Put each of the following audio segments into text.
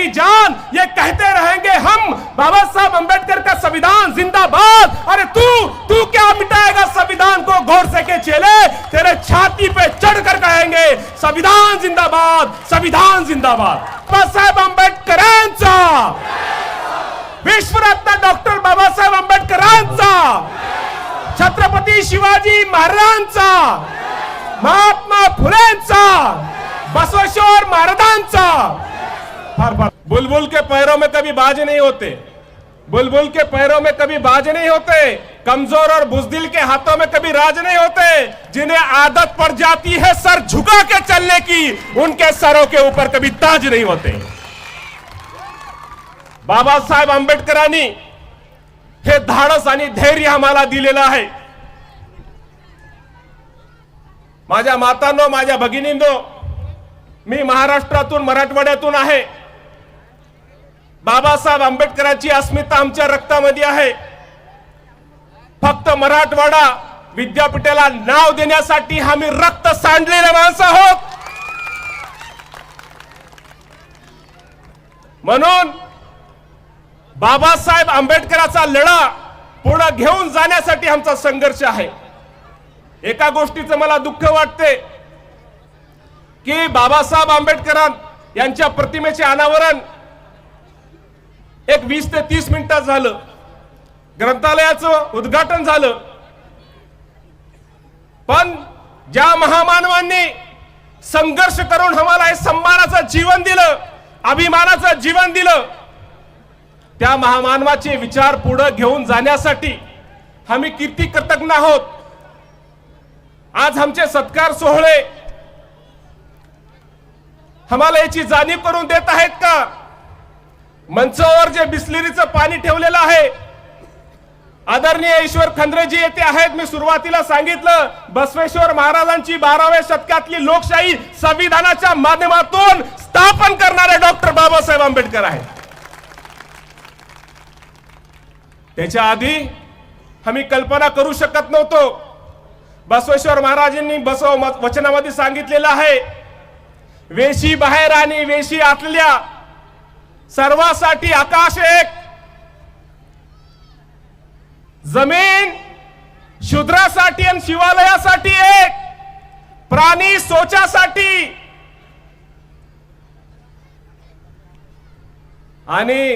जाएगी जान, ये कहते रहेंगे हम, बाबा साहब अंबेडकर का संविधान जिंदाबाद। अरे तू क्या मिटाएगा संविधान को? गोडसे के चेले तेरे छाती पे चढ़कर कहेंगे संविधान जिंदाबाद, संविधान जिंदाबाद। बाबा साहेब आंबेडकरांचा, विश्वरत्न डॉक्टर बाबासाहेब आंबेडकरांचा, छत्रपती शिवाजी महाराजांचा, महात्मा फुलेंचा, बसवेश्वर महाराजांचा। बुलबुल के पैरों में कभी बाज नहीं होते, बुलबुल के पैरों में कभी बाज नहीं होते, कमजोर और बुजदिल के हाथों में कभी राज नहीं होते। जिन्हें आदत पड़ जाती है सर झुका के चलने की, उनके सरों के ऊपर कभी ताज नहीं होते। बाबासाहेब आंबेडकरांनी हे धाडस आणि धैर्य आम्हाला दिलेलं आहे। माझ्या मातांनो, माझ्या भगिनींनो, मी महाराष्ट्रातून, मराठवाड्यातून आहे। बाबासाहेब आंबेडकरांची अस्मिता आमच्या रक्तामध्ये आहे। फक्त मराठवाडा विद्यापीठाला नाव देण्यासाठी आम्ही रक्त सांडलेले माणसं आहोत। म्हणून बाबासाहेब आंबेडकरांचा लढा पुढे घेऊन जाण्यासाठी आमचा संघर्ष आहे। एका गोष्टीचं मला दुःख वाटते की बाबासाहेब आंबेडकर यांच्या प्रतिमेचे अनावरण एक 20 ते 30 मिनिटात झालं, ग्रंथालयाचं उद्घाटन झालं, पण ज्या महामानवांनी संघर्ष करून आम्हाला हे सन्मानाचं जीवन दिलं, अभिमानाचं जीवन दिलं, त्या महामानवाचे विचार पुढे घेऊन जाण्यासाठी आम्ही किती कृतज्ञ आहोत। आज आमचे सत्कार सोहळे आम्हाला याची जाणीव करून देत आहेत का? मंचावर जे बिस्लरीचं पाणी ठेवलेलं आहे, आदरणीय ईश्वर खंद्रेजी येथे आहेत। मी सुरुवातीला सांगितलं, बसवेश्वर महाराजांची 12व्या शतकातली लोकशाही संविधानाच्या माध्यमातून स्थापन करणारे डॉक्टर बाबासाहेब आंबेडकर आहेत। त्याच्या आधी आम्ही कल्पना करू शकत नव्हतो। बसवेश्वर महाराजांनी बसव वचनामध्ये सांगितलेलं आहे, वेशी बाहेर आणि वेशी आतल्या सर्वांसाठी आकाश एक, जमीन शूद्रासाठी आणि शिवालयासाठी एक, प्राणी सोचासाठी आणि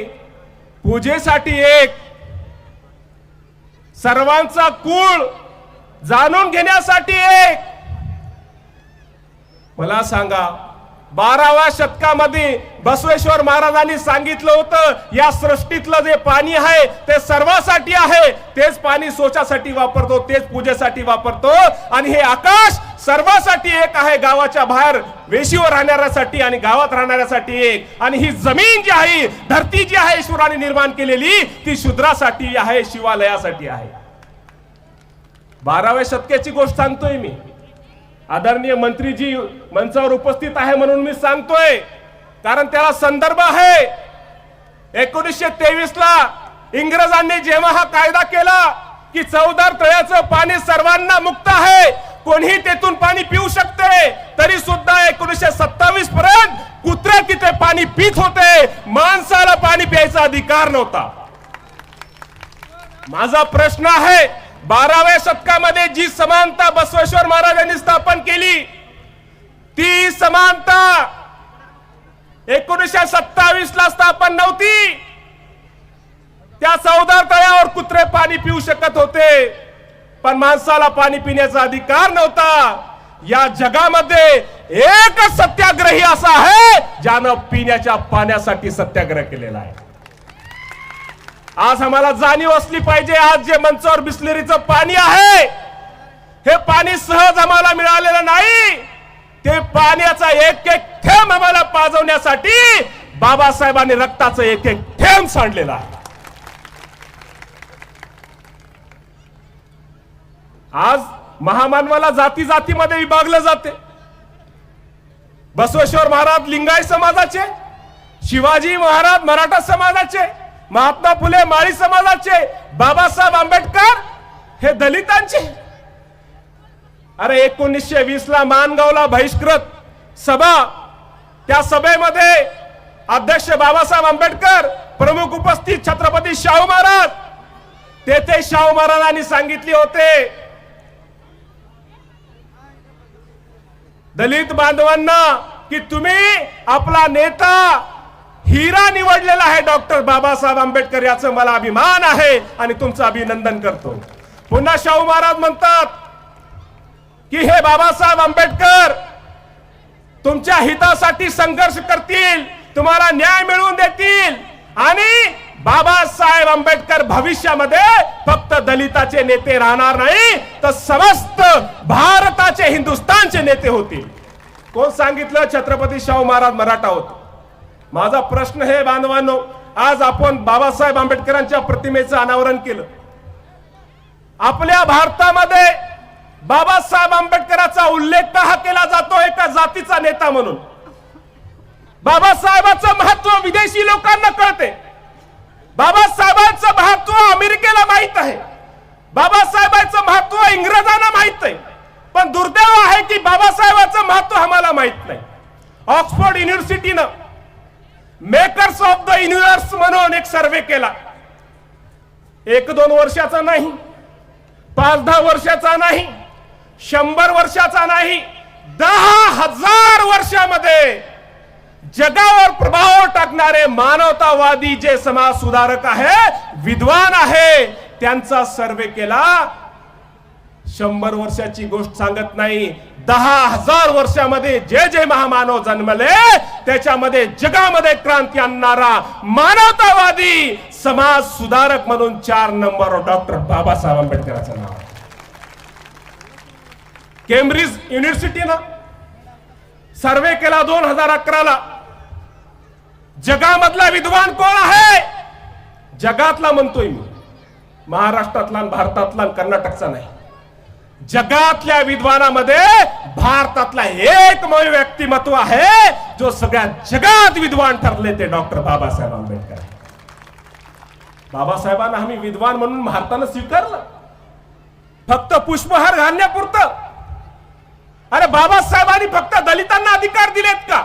पूजेसाठी एक, सर्वांचा कुळ जाणून घेण्यासाठी एक। मला सांगा, 12व्या शतकामध्ये बसवेश्वर महाराजांनी सांगितलं होतं, या सृष्टीतलं जे पाणी आहे ते सर्वांसाठी आहे, तेच पाणी सोचासाठी वापरतो, तेच पूजेसाठी वापरतो, आणि हे आकाश सर्वांसाठी एक आहे, गावाच्या बाहेर वेशीवर राहणाऱ्यासाठी आणि गावात राहणाऱ्यासाठी एक, आणि ही जमीन जी आहे, धरती जी आहे ईश्वराने निर्माण केलेली, ती शूद्रासाठी आहे, शिवालयासाठी आहे। 12व्या शतकाची गोष्ट सांगतोय मी। आदरणीय मंत्रीजी मंचावर उपस्थित आहे म्हणून मी सांगतोय, कारण त्याला संदर्भ आहे। 1923 ला इंग्रजांनी जेव्हा हा कायदा केला की चौदार तळ्याचं पाणी सर्वांना मुक्त आहे, कोणीही तेथून पाणी पिऊ शकते, तरी सुद्धा 1927 पर्यंत कुत्रे तिथे पाणी पित होते, माणसाला पाणी प्यायचा अधिकार नव्हता। माझा प्रश्न आहे, 12व्या शतकामध्ये जी समानता बसवेश्वर महाराजांनी स्थापन केली, ती समानता 1927 ला स्थापन नव्हती। त्या चौदार तळ्यावर कुत्रे पाणी पिऊ शकत होते, पण माणसाला पाणी पिण्याचा अधिकार नव्हता। या जगामध्ये एकच सत्याग्रही असा आहे ज्यानं पिण्याच्या पाण्यासाठी सत्याग्रह केलेला आहे। आज आम्हाला जाणीव असली पाहिजे, आज जे मंचावर बिस्लरीचं पाणी आहे, हे पाणी सहज आम्हाला मिळालेलं नाही, ते पाण्याचा एक एक थेंब आम्हाला पाजवण्यासाठी बाबासाहेबांनी रक्ताचं एक एक थेंब सांडलेला आहे। आज महामानवाला जाती जातीमध्ये विभागलं जाते। बसवेश्वर महाराज लिंगायत समाजाचे, शिवाजी महाराज मराठा समाजाचे, महात्मा फुले माळी समाजाचे, बाबासाहेब आंबेडकर हे दलितांचे। अरे 1920 ला माणगावला बहिष्कृत सभा, त्या सभेमध्ये अध्यक्ष बाबासाहेब आंबेडकर, प्रमुख उपस्थित छत्रपती शाहू महाराज, तेथे शाहू महाराजांनी सांगितले होते, दलित बांधवांना की तुम्ही आपला नेता हिरा निवडलेला आहे डॉक्टर बाबासाहेब आंबेडकर, याचा मला अभिमान आहे आणि तुमचं अभिनंदन करतो. पुन्हा शाहू महाराज म्हणतात की हे बाबासाहेब आंबेडकर तुमच्या हितासाठी संघर्ष करतील, तुम्हाला न्याय मिळवून देतील आणि बाबासाहेब आंबेडकर भविष्यामध्ये फक्त दलिताचे नेते राहणार नाही तर समस्त भारताचे, हिंदुस्थानचे नेते होतील. कोण सांगितलं? छत्रपती शाहू महाराज मराठा होते. माझा प्रश्न हे बांधवांनो, आज आपण बाबासाहेब आंबेडकरांच्या प्रतिमेचं अनावरण केलं. आपल्या भारतामध्ये बाबासाहेब आंबेडकरांचा उल्लेख का केला जातो? एका जातीचा नेता म्हणून. बाबासाहेबांचं महत्व विदेशी लोकांना कळते, बाबासाहेबांचं महत्व अमेरिकेला माहित आहे, बाबासाहेबांचं महत्व इंग्रजांना माहित आहे, पण दुर्दैव आहे की बाबासाहेबांचं महत्व आम्हाला माहित नाही. ऑक्सफोर्ड युनिव्हर्सिटीनं मेकर्स ऑफ द युनिव्हर्स म्हणून एक सर्वे केला. 1-2 वर्षाचा नाही, 5-10 वर्षाचा नाही, 100 वर्षाचा नाही, 10,000 वर्षामध्ये जगावर प्रभाव टाकणारे मानवतावादी जे समाज सुधारक आहे, विद्वान आहे, त्यांचा सर्वे केला. 100 वर्षाची गोष्ट सांगत नाही, 10,000 वर्षामध्ये जे जे महामानव जन्मले त्याच्यामध्ये जगामध्ये क्रांती आणणारा मानवतावादी समाज सुधारक म्हणून 4 नंबरवर डॉक्टर बाबासाहेब आंबेडकरांचं नाव. केम्ब्रिज युनिव्हर्सिटीनं सर्वे केला 2011 ला. जगामधला विद्वान कोण आहे? जगातला म्हणतोय मी, महाराष्ट्रातला, भारतातला, कर्नाटकचा नाही. जगातल्या विद्वानामध्ये भारतातला एकमेव व्यक्तिमत्व आहे जो सगळ्या जगात विद्वान ठरले, ते डॉक्टर बाबासाहेब आंबेडकर. बाबासाहेबांना आम्ही विद्वान म्हणून भारतानं स्वीकारलं फक्त पुष्पहार घालण्यापुरतं. अरे बाबासाहेबांनी फक्त दलितांना अधिकार दिलेत का?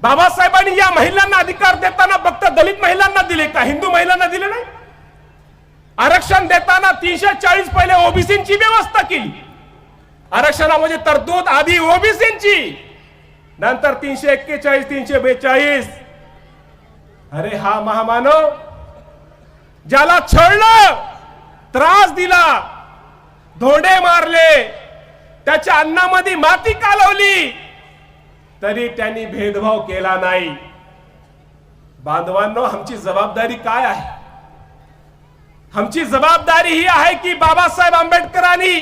बाबासाहेबांनी या महिलांना अधिकार देताना फक्त दलित महिलांना दिले का? हिंदू महिलांना दिले नाही? आरक्षण देताना 340 पहिले ओबीसींची व्यवस्था केली. आरक्षणामध्ये तरतूद आधी ओबीसींची, नंतर 341, 342. अरे हा महामानव ज्याला छळलं, त्रास दिला, धोंडे मारले, त्याच्या अन्नामध्ये माती कालवली, तरी त्यांनी भेदभाव केला नाही. बांधवांनो, आमची जबाबदारी काय आहे? आमची जबाबदारी ही आहे की बाबासाहेब आंबेडकरांनी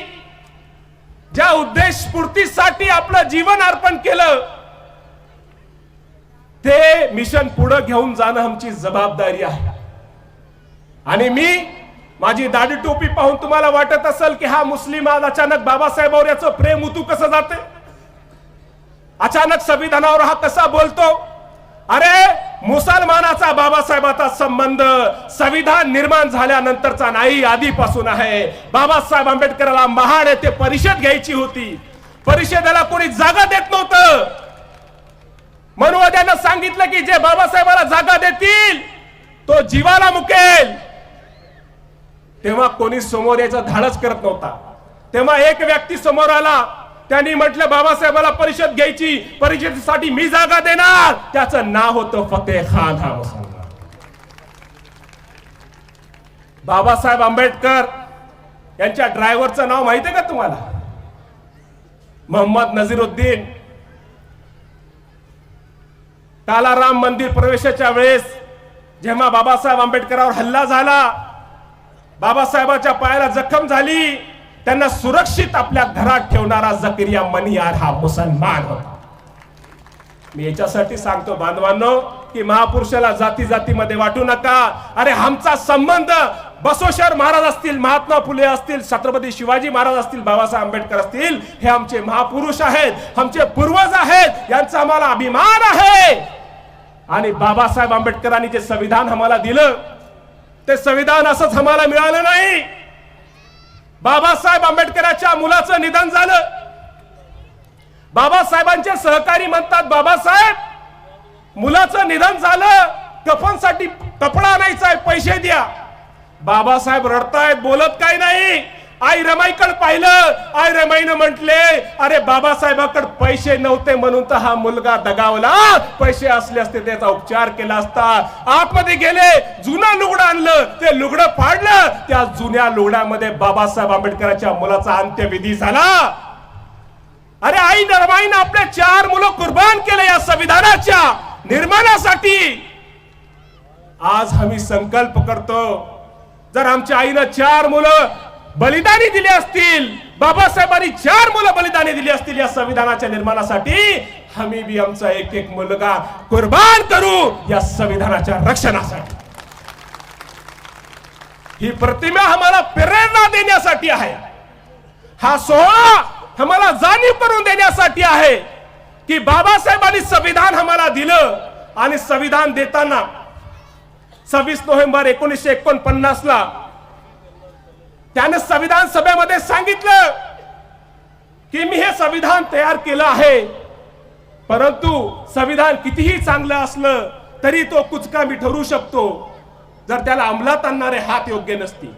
ज्या उद्देशपूर्तीसाठी आपलं जीवन अर्पण केलं ते मिशन पुढे घेऊन जाणं आमची जबाबदारी आहे. आणि मी माझी दाढी टोपी पाहून तुम्हाला वाटत असेल की हा मुस्लिम आज अचानक बाबासाहेबांवर याचं प्रेम उतू कसं जाते, अचानक संविधानावर हा कसा बोलतो. अरे मुसलमानाचा बाबासाहेबाचा संबंध संविधान निर्माण झाल्यानंतरचा नाही, आधीपासून आहे. बाबासाहेब आंबेडकरांना महाड येथे परिषद घ्यायची होती, परिषदेला कोणी जागा देत नव्हतं. म्हणून त्यानं सांगितलं की जे बाबासाहेबाला जागा देतील तो जीवाला मुकेल. तेव्हा कोणी समोर यायचं धाडस करत नव्हता. तेव्हा एक व्यक्ती समोर आला, त्यांनी म्हटलं बाबासाहेबाला परिषद घ्यायची, परिषदेसाठी मी जागा देणार. त्याचं नाव होतं फतेह खान हा मुसलमान. बाबासाहेब आंबेडकर यांच्या ड्रायव्हरचं नाव माहिती आहे का तुम्हाला? मोहम्मद नझीरुद्दीन. काला राम मंदिर प्रवेशाच्या वेळेस जेव्हा बाबासाहेब आंबेडकरांवर हल्ला झाला, बाबासाहेबाच्या पायाला जखम झाली, त्यांना सुरक्षित आपल्या घरात ठेवणारा जकरिया मनियार हा मुसलमान होता. मी याच्यासाठी सांगतो बांधवांनो की महापुरुषाला जाती जातीमध्ये वाटू नका. अरे आमचा संबंध बसवेश्वर महाराज असतील, महात्मा फुले असतील, छत्रपती शिवाजी महाराज असतील, बाबासाहेब आंबेडकर असतील, हे आमचे महापुरुष आहेत, आमचे पूर्वज आहेत, यांचा आम्हाला अभिमान आहे. आणि बाबासाहेब आंबेडकरांनी जे संविधान आम्हाला दिलं ते संविधान असंच आम्हाला मिळालं नाही. बाबासाहेब आंबेडकरांच्या मुलाचं निधन झालं. बाबासाहेबांचे सहकारी म्हणतात, बाबासाहेब मुलाचं निधन झालं, कफनसाठी कपडा आणायचा, पैसे द्या. बाबासाहेब रडतायत, बोलत काही नाही. आई रमाईकडे पाहिलं, आई रमाईनं म्हटले, अरे बाबासाहेबाकडे पैसे नव्हते म्हणून तर हा मुलगा दगावला, पैसे असले असते त्याचा उपचार केला असता. आतमध्ये गेले, जुनं लुगडं आणलं, ते लुगडं फाडलं, त्या जुन्या लुगड्यामध्ये बाबासाहेब आंबेडकरांच्या मुलाचा अंत्यविधी झाला. अरे आई रमाईनं आपले 4 मुलं कुर्बान केले या संविधानाच्या निर्माणासाठी. आज आम्ही संकल्प करतो, जर आमच्या आईनं 4 मुलं बलिदानी दिली असतील, बाबासाहेबांनी 4 मुलं बलिदानी दिली असतील या संविधानाच्या निर्माणासाठी, आम्ही बी आमचा एक एक मुलगा कुर्बान करू या संविधानाच्या रक्षणासाठी. ही प्रतिमा आम्हाला प्रेरणा देण्यासाठी आहे. हा सोहळा आम्हाला जाणीव करून देण्यासाठी आहे की बाबासाहेबांनी संविधान आम्हाला दिलं आणि संविधान देताना 26 नोव्हेंबर 1949 ला त्याने संविधान सभेमध्ये सांगितलं की मी हे संविधान तयार केलं आहे, परंतु संविधान कितीही चांगलं असलं तरी तो कुचकामी ठरू शकतो जर त्याला अंमलात आणणारे हात योग्य नसतील,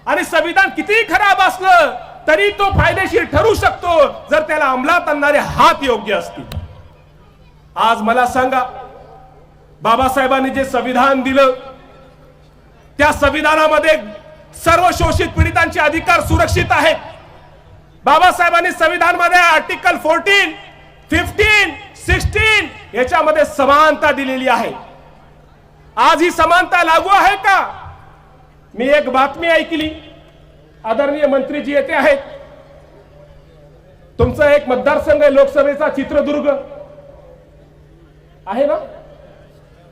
आणि संविधान कितीही खराब असलं तरी तो फायदेशीर ठरू शकतो जर त्याला अंमलात आणणारे हात योग्य असतील. आज मला सांगा, बाबासाहेबांनी जे संविधान दिलं त्या संविधानामध्ये सर्व शोषित पीडितांचे अधिकार सुरक्षित आहेत. बाबासाहेबांनी संविधानामध्ये आर्टिकल 14, 15, 16 याच्यामध्ये समानता दिलेली आहे. आज ही समानता लागू आहे का? मी एक बातमी ऐकली, आदरणीय मंत्रीजी येते आहेत, तुमचा एक मतदारसंघ लोकसभेचा चित्रदुर्ग आहे ना,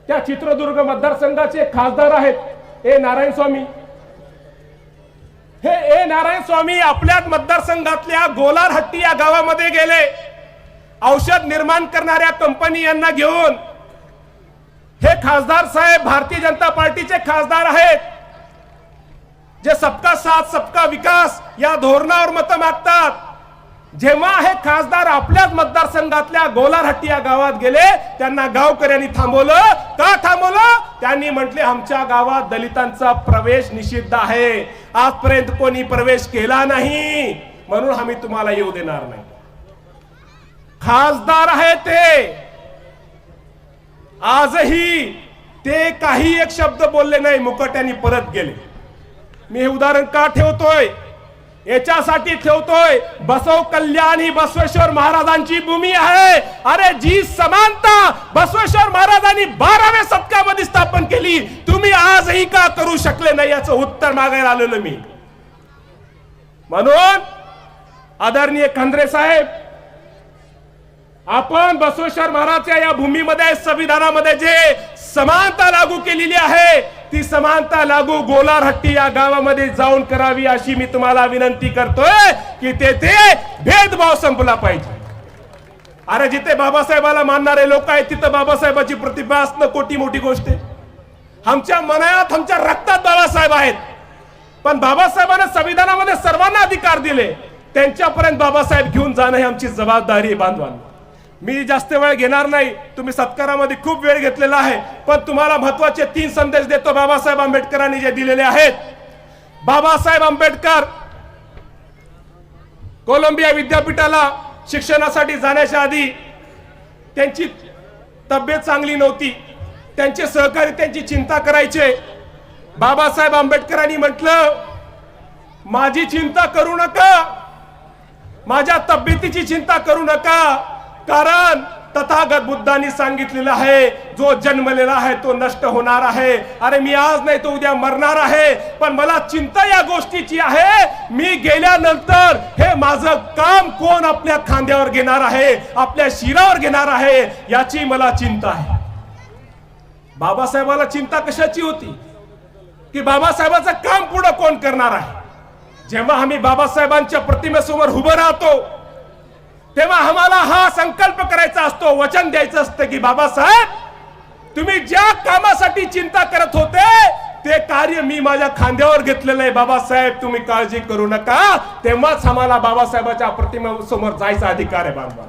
त्या चित्रदुर्ग मतदारसंघाचे खासदार आहेत ए नारायण स्वामी. हे ए नारायण स्वामी आपल्याच मतदारसंघातल्या गोलारहट्टी या गावामध्ये गेले. औषध निर्माण करणाऱ्या कंपनी यांना घेऊन. हे खासदार साहेब भारतीय जनता पार्टीचे खासदार आहेत, जे सबका साथ सबका विकास या धोरणावर मत मागतात. जेव्हा हे खासदार आपल्याच मतदारसंघातल्या गोलारहट्टी या गावात गेले, त्यांना गावकऱ्यांनी थांबवलं. का थांबवलं? त्यांनी म्हटले आमच्या गावात दलितांचा प्रवेश निषिद्ध आहे, आजपर्यंत कोणी प्रवेश केला नाही, म्हणून आम्ही तुम्हाला येऊ देणार नाही. खासदार आहे ते, आजही ते काही एक शब्द बोलले नाही, मुकाट्याने परत गेले. मी हे उदाहरण का ठेवतोय? याच्यासाठी ठेवतोय, बसव कल्याण ही बसवेश्वर महाराजांची भूमी आहे. अरे जी समानता बसवेश्वर महाराजांनी 12व्या शतकामध्ये स्थापन केली, तुम्ही आजही का करू शकले नाही, याचं उत्तर मागायला आलेलो मी. म्हणून आदरणीय खंद्रे साहेब, आपण बसवेश्वर महाराजच्या या भूमीमध्ये संविधानामध्ये जे समानता लागू केलेली आहे, ती समानता लागू गोलारहट्टी या गावामध्ये जाऊन करावी अशी मी तुम्हाला विनंती करतोय की तेथे भेदभाव संपला पाहिजे. अरे जिथे बाबासाहेबाला मानणारे लोक आहेत तिथे बाबासाहेबाची प्रतिभा असणं कोटी मोठी गोष्ट आहे. आमच्या मनात, आमच्या रक्तात बाबासाहेब आहेत, पण बाबासाहेबांना संविधानामध्ये सर्वांना अधिकार दिले, त्यांच्यापर्यंत बाबासाहेब घेऊन जाणं ही आमची जबाबदारी आहे बांधवांनो. मी जास्त वेळ घेणार नाही, तुम्ही सत्कारामध्ये खूप वेळ घेतलेला आहे, पण तुम्हाला महत्वाचे 3 संदेश देतो बाबासाहेब आंबेडकरांनी जे दिलेले आहेत. बाबासाहेब आंबेडकर कोलंबिया विद्यापीठाला शिक्षणासाठी जाण्याच्या आधी त्यांची तब्येत चांगली नव्हती, त्यांचे सहकारी त्यांची चिंता करायचे. बाबासाहेब आंबेडकरांनी म्हटलं, माझी चिंता करू नका, माझ्या तब्येतीची चिंता करू नका, कारण तथागत बुद्धांनी सांगितलेलं आहे, जो जन्मलेला आहे तो नष्ट होणार आहे. अरे मी आज नाही तो उद्या मरणार आहे, पण मला चिंता या गोष्टीची आहे, मी गेल्यानंतर हे माझं काम कोण आपल्या खांद्यावर घेणार आहे, आपल्या शिरावर घेणार आहे, याची मला चिंता आहे. बाबासाहेबाला चिंता कशाची होती की बाबासाहेबाचं काम पुढे कोण करणार आहे. जेव्हा आम्ही बाबासाहेबांच्या प्रतिमेसमोर उभं राहतो तेव्हा आम्हाला हा संकल्प करायचा असतो, वचन द्यायचं असतं की बाबासाहेब, तुम्ही ज्या कामासाठी चिंता करत होते ते कार्य मी माझ्या खांद्यावर घेतलेलं आहे. बाबासाहेब तुम्ही काळजी करू नका. तेव्हाच आम्हाला बाबासाहेबाच्या प्रतिमेसमोर जायचा अधिकार आहे बांधवा.